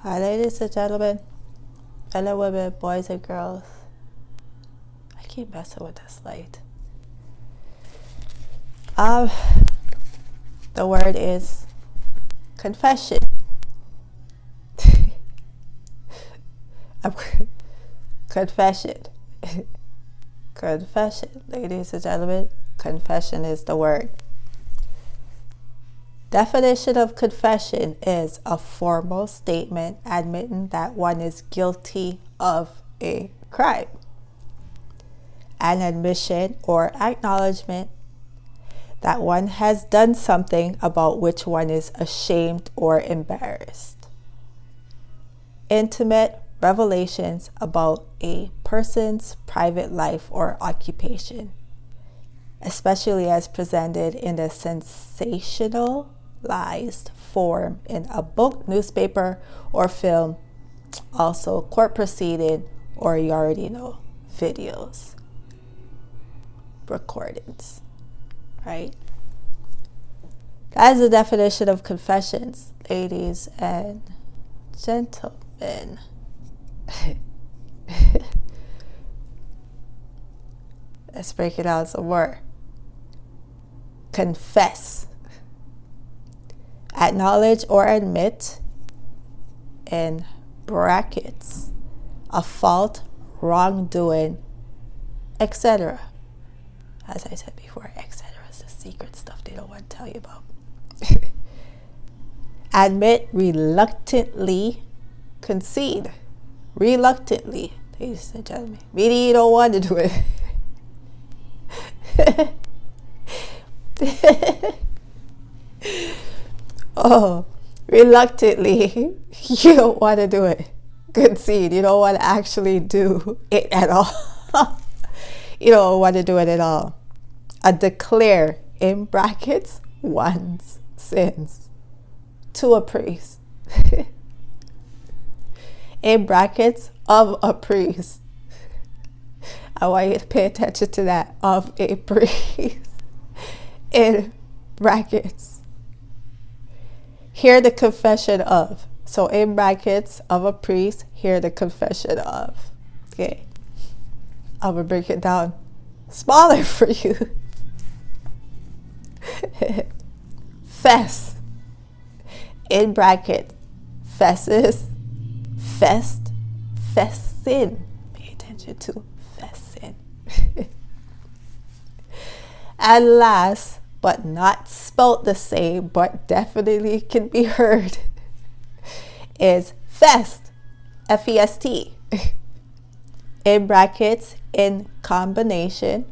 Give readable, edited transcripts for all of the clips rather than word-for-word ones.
Hi, ladies and gentlemen, fellow women, boys and girls. I keep messing with this light. The word is confession. Confession. Confession, ladies and gentlemen. Confession is the word. Definition of confession is a formal statement admitting that one is guilty of a crime. An admission or acknowledgement that one has done something about which one is ashamed or embarrassed. Intimate revelations about a person's private life or occupation, especially as presented in a sensationalized form in a book, newspaper, or film, also court proceeding, or you already know, videos, recordings, right? That is the definition of confessions, ladies and gentlemen. Let's break it down some more. Confess. Acknowledge or admit, in brackets, a fault, wrongdoing, etc. As I said before, etc. is the secret stuff they don't want to tell you about. Admit reluctantly, concede. Reluctantly, ladies and gentlemen. Meaning you don't want to do it. Oh, reluctantly, you don't want to do it. Concede. You don't want to actually do it at all. You don't want to do it at all. Declare, in brackets, one's sins to a priest. In brackets, of a priest. I want you to pay attention to that. Of a priest. In brackets. Hear the confession of. So in brackets, of a priest, hear the confession of. Okay. I'm going to break it down smaller for you. Fess. In bracket. Fesses. Fest. Fessin. Pay attention to fessin. And last, but not spelt the same, but definitely can be heard, is fest. F-E-S-T. In brackets, in combination,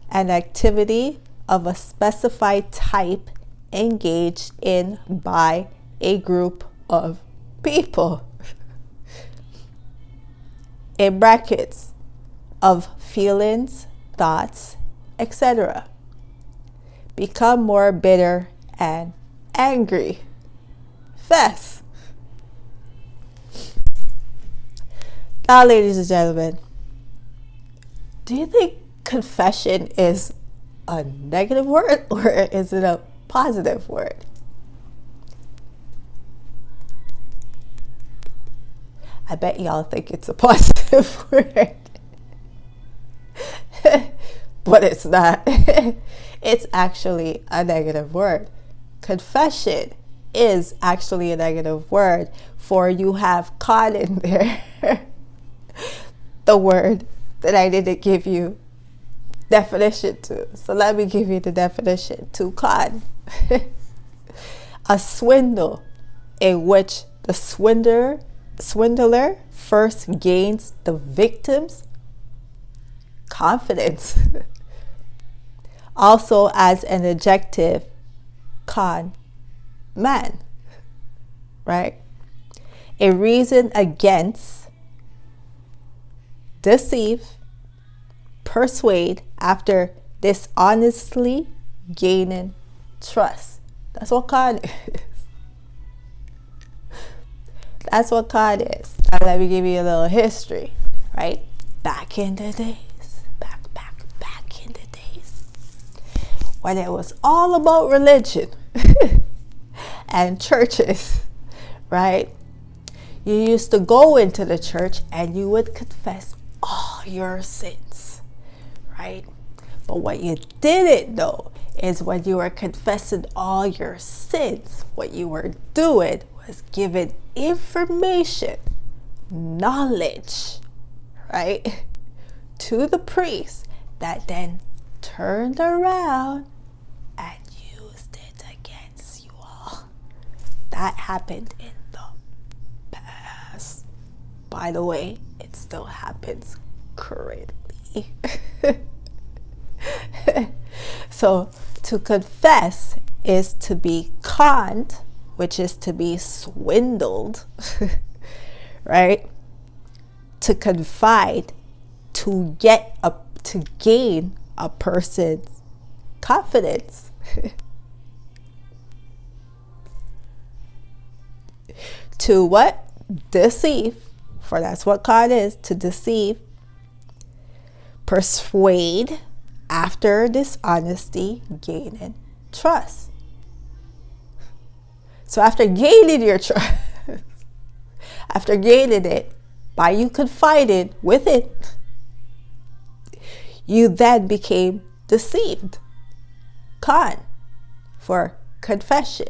an activity of a specified type engaged in by a group of people. In brackets, of feelings, thoughts, etc. Become more bitter and angry. Fess. Now, ladies and gentlemen, do you think confession is a negative word or is it a positive word? I bet y'all think it's a positive word. But it's not. It's actually a negative word. Confession is actually a negative word, for you have con in there the word that I didn't give you definition to. So let me give you the definition to con. A swindle in which the swindler first gains the victim's confidence. Also as an adjective, con man, right? A reason against, deceive, persuade after dishonestly gaining trust. That's what con is. That's what con is. Now let me give you a little history, right? Back in the days, back in the days, when it was all about religion and churches, right? You used to go into the church and you would confess all your sins, right? But what you didn't know is when you were confessing all your sins, what you were doing was giving information, knowledge, right, to the priest that then turned around and used it against you all. That happened in the past. By the way, it still happens currently. So to confess is to be conned, which is to be swindled, right? To confide, to gain a person's confidence. To what? Deceive, for that's what con is, to deceive, persuade, after dishonesty, gaining trust. So after gaining your trust, after gaining it, by you confiding with it, you then became deceived. Con, for confession.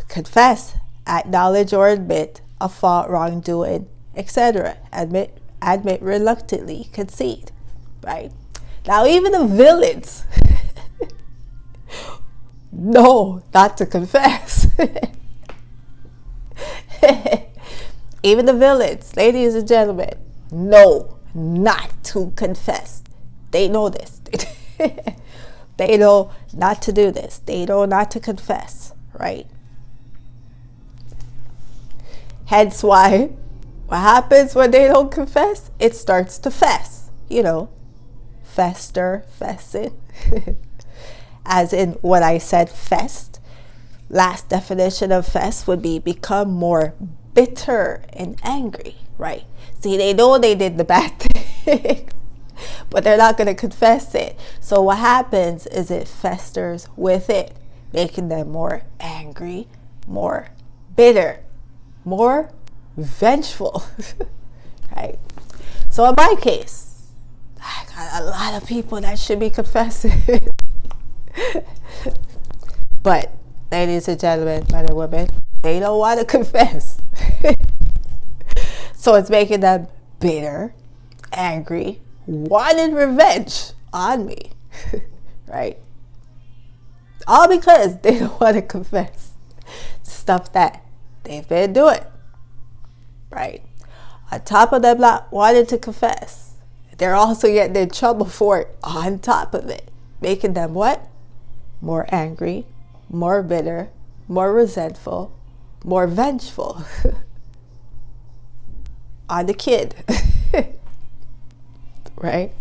Confess, acknowledge or admit a fault, wrongdoing, etc. Admit reluctantly, concede, right? Now even the villains know not to confess. Even the villains, ladies and gentlemen, know not to confess. They know this. They know not to do this. They know not to confess, right? Hence why, what happens when they don't confess? It starts to fest, fester, fessen. As in what I said, fest. Last definition of fest would be become more bitter and angry, right? See, they know they did the bad thing, but they're not going to confess it. So what happens is it festers with it, making them more angry, more bitter, more vengeful, right? So in my case, I got a lot of people that should be confessing. But ladies and gentlemen, men and women, they don't want to confess. So it's making them bitter, angry, wanting revenge on me, right? All because they don't want to confess stuff that they've been doing, right? On top of them not wanting to confess, they're also getting in trouble for it on top of it, making them what? More angry, more bitter, more resentful, more vengeful on the kid, right?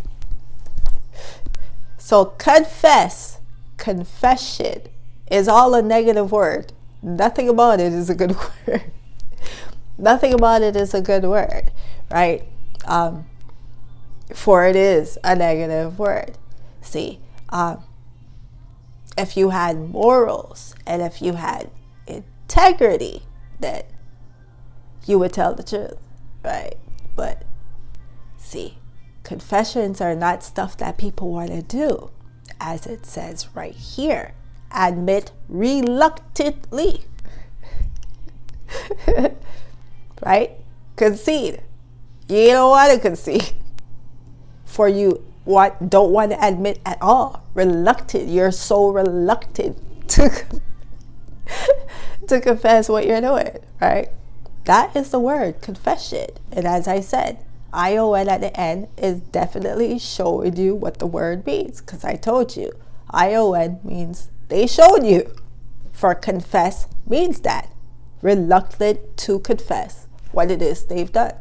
So confession is all a negative word. Nothing about it is a good word. Nothing about it is a good word, right? For it is a negative word. See, if you had morals and if you had integrity, then you would tell the truth, right? But see, confessions are not stuff that people want to do, as it says right here. Admit reluctantly. Right? Concede. You don't want to concede. For you don't want to admit at all. Reluctant. You're so reluctant to confess what you're doing, right? That is the word, confession. And as I said, ION at the end is definitely showing you what the word means, because I told you ION means they showed you. For confess means that. Reluctant to confess what it is they've done.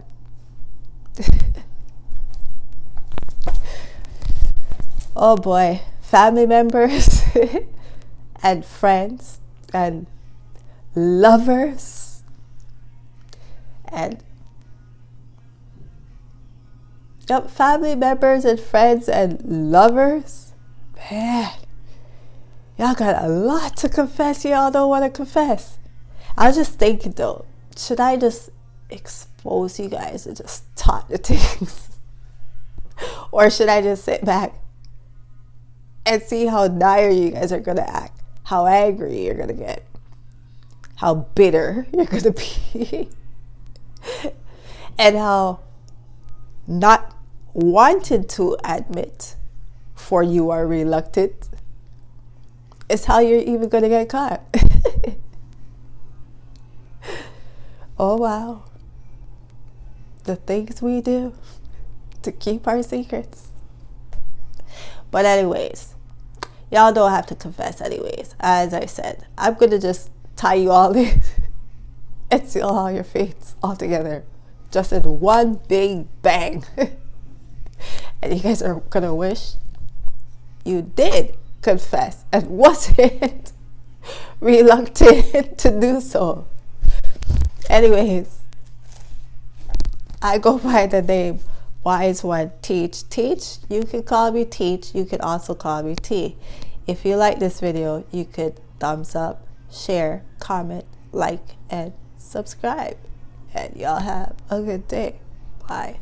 Oh boy, family members and friends and lovers and family members and friends and lovers. Man, y'all got a lot to confess. Y'all don't want to confess. I was just thinking though, should I just expose you guys and just talk the things? Or should I just sit back and see how dire you guys are gonna act, how angry you're gonna get, how bitter you're gonna be, and how not wanted to admit, for you are reluctant, is how you're even gonna get caught. Oh wow, the things we do to keep our secrets. But anyways, y'all don't have to confess anyways. As I said, I'm gonna just tie you all in and seal all your fates all together, just in one big bang. And you guys are gonna wish you did confess and wasn't reluctant to do so. Anyways, I go by the name Wise One Teach. Teach, you can call me Teach. You can also call me T. If you like this video, you could thumbs up, share, comment, like, and subscribe. And y'all have a good day. Bye.